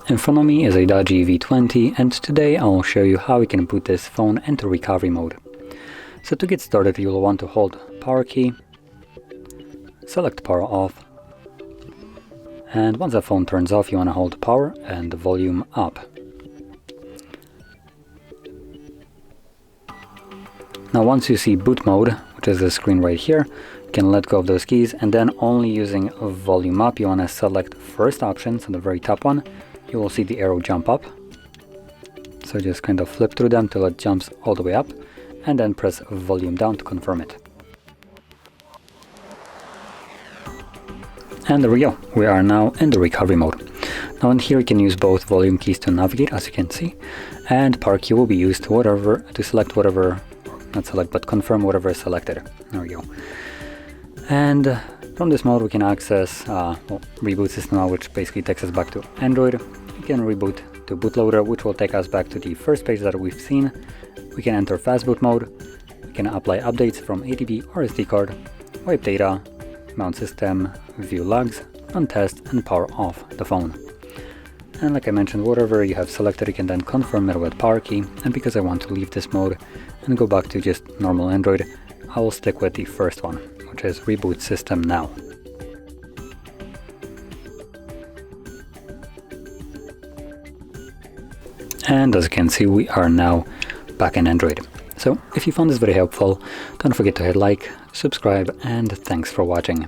In front of me is a DOOGEE V20, and today I will show you how we can put this phone into recovery mode. So to get started, you will want to hold power key, select power off, and once the phone turns off you want to hold power and the volume up. Now once you see boot mode, which is the screen right here, you can let go of those keys, and then only using volume up you want to select first option, so the very top one. You will see the arrow jump up, so just kind of flip through them till it jumps all the way up, and then press volume down to confirm it. And there we go, we are now in the recovery mode. Now in here you can use both volume keys to navigate, as you can see, and power key will be used to select whatever, not select but confirm whatever is selected. There we go. And from this mode we can access reboot system now, which basically takes us back to Android. We can reboot to bootloader, which will take us back to the first page that we've seen. We can enter fastboot mode. We can apply updates from ATB or SD card, wipe data, mount system, view logs, run test, and power off the phone. And like I mentioned, whatever you have selected you can then confirm it with power key, and because I want to leave this mode and go back to just normal Android, I will stick with the first one, which is reboot system now. And as you can see, we are now back in Android. So if you found this very helpful, don't forget to hit like, subscribe, and thanks for watching.